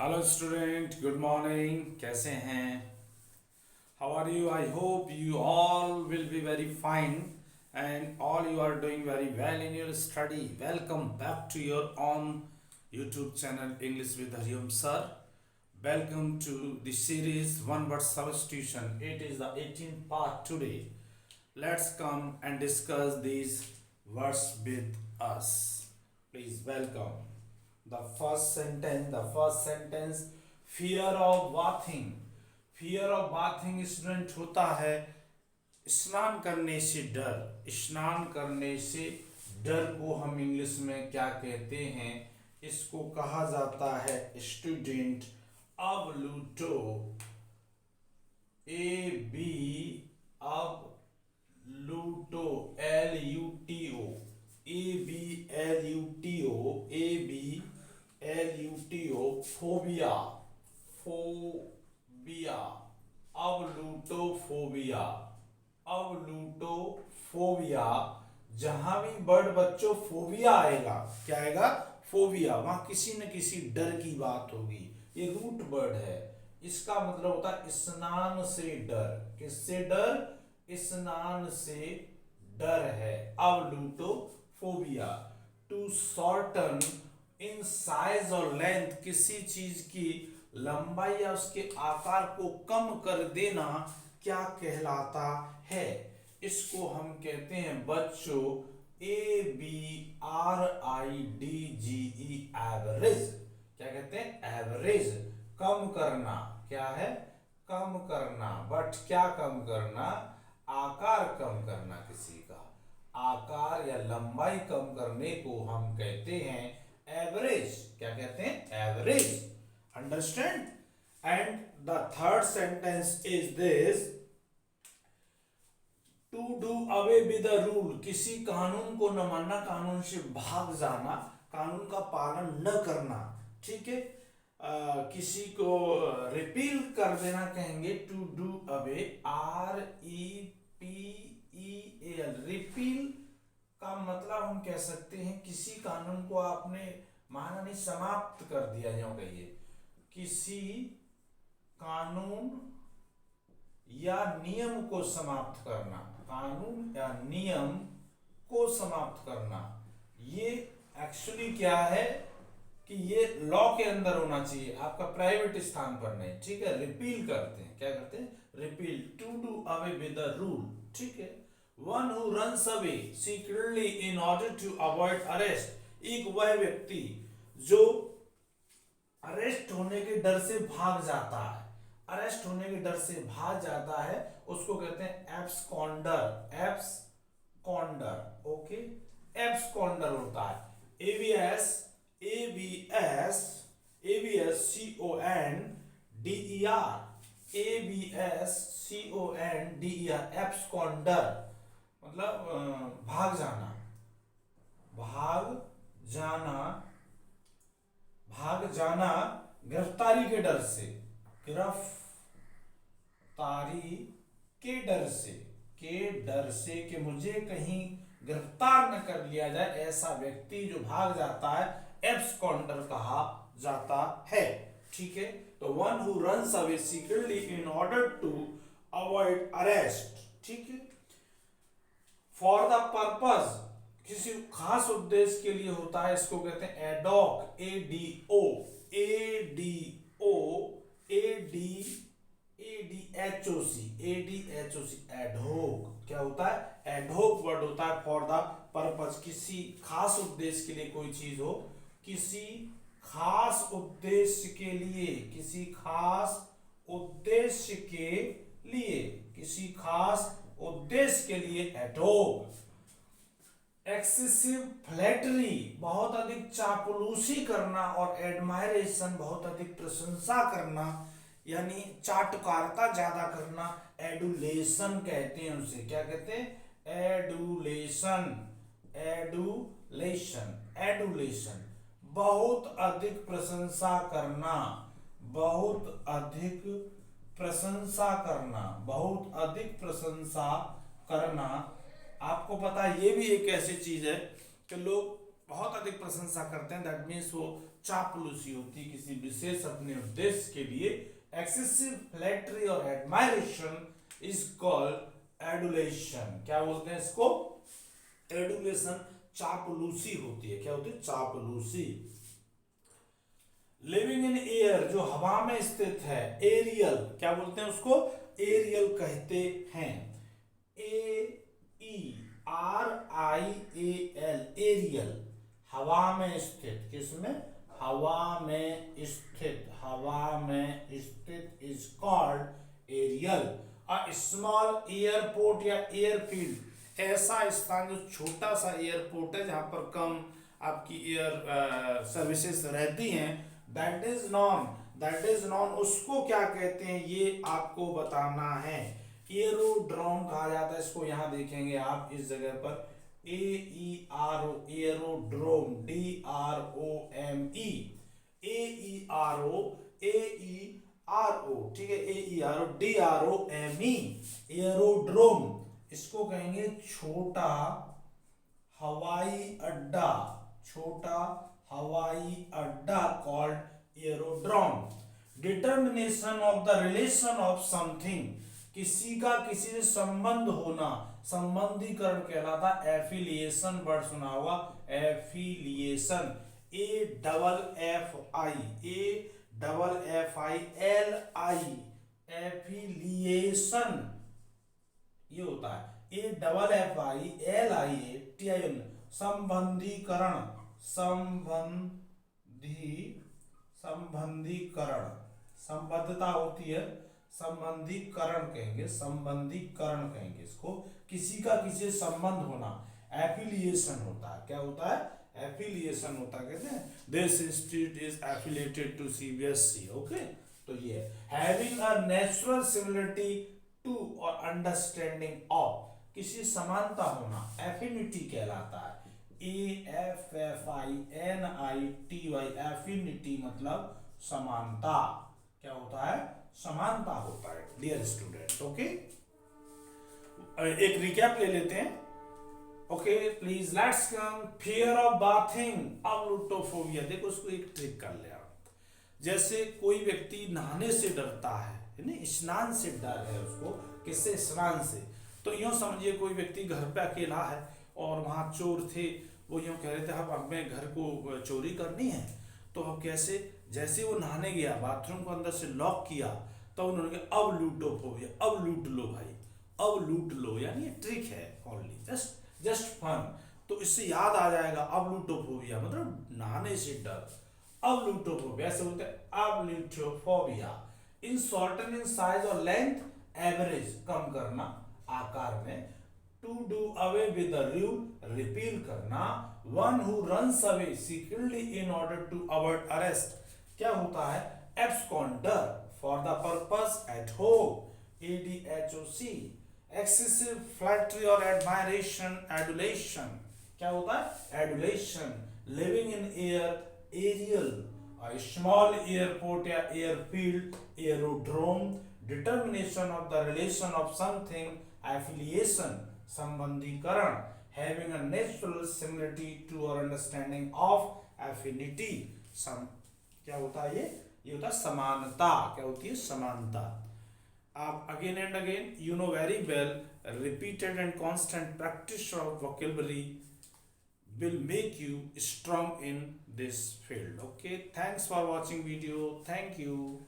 Hello student, good morning. कैसे हैं? How are you? I hope you all will be very fine and all you are doing very well in your study. Welcome back to your own YouTube channel English with Hariom sir. Welcome to the series One Word Substitution. It is the 18th part today. Let's come and discuss these words with us. Please welcome. The first sentence, fear of bathing. Fear of bathing student होता है स्नान करने से डर। स्नान करने से डर को हम इंग्लिश में क्या कहते हैं? इसको कहा जाता है स्टूडेंट अवलूटो। ए बी अब लूटो, LUTO, ABLUTO, फोबिया। फोबिया, अवलूटोफोबिया। जहां भी वर्ड बच्चों फोबिया आएगा, क्या आएगा? फोबिया। वहां किसी न किसी डर की बात होगी। ये रूट वर्ड है। इसका मतलब होता है स्नान से डर। किससे डर? स्नान से डर है। अवलूटोफोबिया। टू शॉर्टन इन साइज और लेंथ, किसी चीज की लंबाई या उसके आकार को कम कर देना क्या कहलाता है? इसको हम कहते हैं बच्चों ABRIDGE, एवरेज। क्या कहते हैं? एवरेज। कम करना। क्या है? कम करना। बट क्या कम करना? आकार कम करना। किसी का आकार या लंबाई कम करने को हम कहते हैं एवरेज। क्या कहते हैं? Average. Understand? And the third sentence is this, to do away with the rule. किसी कानून को न मानना, कानून से भाग जाना, कानून का पालन न करना। ठीक है? किसी को रिपील कर देना कहेंगे to do away, REPEAL। Repeal का मतलब हम कह सकते हैं किसी कानून को आपने माना नहीं, समाप्त कर दिया। यूं कहिए किसी कानून या नियम को समाप्त करना। कानून या नियम को समाप्त करना, ये एक्चुअली क्या है कि ये लॉ के अंदर होना चाहिए, आपका प्राइवेट स्थान पर नहीं। ठीक है? रिपील करते हैं। क्या करते हैं? Repeal. To do away with the rule. ठीक है? One who runs away secretly in order to avoid arrest. एक वह व्यक्ति जो अरेस्ट होने के डर से भाग जाता है। अरेस्ट होने के डर से भाग जाता है, उसको कहते हैं एब्सकॉन्डर। एब्सकॉन्डर। ओके? एब्सकॉन्डर होता है ABS CONDER। एब्सकॉन्डर मतलब भाग जाना। भाग जाना। भाग जाना गिरफ्तारी के डर से। गिरफ्तारी के डर से। कि मुझे कहीं गिरफ्तार न कर लिया जाए, ऐसा व्यक्ति जो भाग जाता है एब्सकॉन्डर कहा जाता है। ठीक है? तो one who runs away secretly in order to avoid arrest. ठीक है? फॉर द पर्पज, किसी खास उद्देश्य के लिए होता है, इसको कहते हैं एडॉक। ADHOC। एडहोक। क्या होता है? एडहोक वर्ड होता है फॉर द पर्पज, किसी खास उद्देश्य के लिए कोई चीज हो। किसी खास उद्देश्य के लिए। किसी खास उद्देश्य के लिए। किसी खास उद्देश्य के लिए एडहोक। एक्सेसिव फ्लैटरी, बहुत अधिक चापलूसी करना, और एडमायरेशन, बहुत अधिक प्रशंसा करना, यानी चाटुकारिता ज्यादा करना। एडुलेशन कहते हैं उसे। क्या कहते हैं? एडुलेशन। एडुलेशन। बहुत अधिक प्रशंसा करना। बहुत अधिक प्रशंसा करना। बहुत अधिक प्रशंसा करना। आपको पता है ये भी एक ऐसी चीज है कि लोग बहुत अधिक प्रशंसा करते हैं। दैट मीन्स वो चापलूसी होती है किसी विशेष अपने उद्देश्य के लिए। एक्सेसिव फ्लैटरी और एडमायरेशन इज कॉल्ड एडुलेशन। क्या बोलते हैं इसको? एडुलेशन। चापलूसी होती है। क्या होती है? चापलूसी। लिविंग इन एयर, जो हवा में स्थित है, एरियल। क्या बोलते हैं उसको? एरियल कहते हैं। AERIAL, aerial. हवा में स्थित। किसमें? हवा में स्थित। हवा में स्थित is called aerial. A small airport या एयरफील्ड, ऐसा स्थान जो छोटा सा एयरपोर्ट है जहां पर कम आपकी एयर सर्विसेज रहती हैं, दैट इज नॉन, उसको क्या कहते हैं ये आपको बताना है। एरोड्रोम कहा जाता है इसको। यहां देखेंगे आप इस जगह पर AERO, एरोड्रोम, DROME, AERO, ठीक है, AERO DROME, एरोड्रोम। इसको कहेंगे छोटा हवाई अड्डा। छोटा हवाई अड्डा called aerodrome. Determination of the relation of something, किसी का किसी से संबंध होना, संबंधीकरण कहलाता। एफिलिएशन वर्ड सुना होगा, एफिलिएशन। AFFILI, एफिलिएशन ये होता है। AFFILIATION, संबंधीकरण। संबंधीकरण, संबद्धता होती है, संबंधीकरण कहेंगे, संबंधीकरण कहेंगे इसको। किसी का किसी संबंध होना, एफिलिएशन होता है। क्या होता है? एफिलिएशन होता है। कहते हैं this institute is affiliated to CBSE। Okay, तो ये having a natural similarity to or understanding of, किसी समानता होना, एफिनिटी कहलाता है। AFFINITY, एफिनिटी मतलब समानता। क्या होता है? समानता होता है डियर स्टूडेंट। ओके, एक रिकैप ले लेते हैं। Okay please let's come. Fear of bathing, ablutophobia. देखो उसको एक ट्रिक कर ले आप। जैसे कोई व्यक्ति नहाने से डरता है, स्नान से डर है उसको। किससे? स्नान से। तो यूं समझिए कोई व्यक्ति घर पे अकेला है और वहां चोर थे, वो यूं कह रहे थे अब हमें घर को चोरी करनी है। तो अब कैसे? जैसे वो नहाने गया, बाथरूम को अंदर से लॉक किया, तो उन्होंने कहा अब लूटोफोबिया, अब लूट लो भाई, अब लूट लो। यानी ये ट्रिक है ओनली, जस्ट फन। तो इससे याद आ जाएगा अब लूटोफोबिया मतलब नहाने से डर। अब लूटोफोबिया ऐसे बोलते हैं, ablutophobia. In shorten in size और लेंथ, एवरेज कम करना आकार में। To do away with the rule, repeal करना। One who runs away secretly in order to avoid arrest, क्या होता है? Absconder, for the purpose, at home, ADHOC। Excessive flattery और एडमायरेशन, एडुलेशन, क्या होता है? Adulation. Living in air, aerial. Small airport या airfield, aerodrome. Determination of the relation of something, affiliation, संबंधीकरण। Having a natural similarity to or understanding of, affinity. क्या होता है ये होता है समानता। क्या होती है? समानता। आप again and again you know very well, repeated and constant practice of vocabulary will make you strong in this field. Okay, thanks for watching video. Thank you.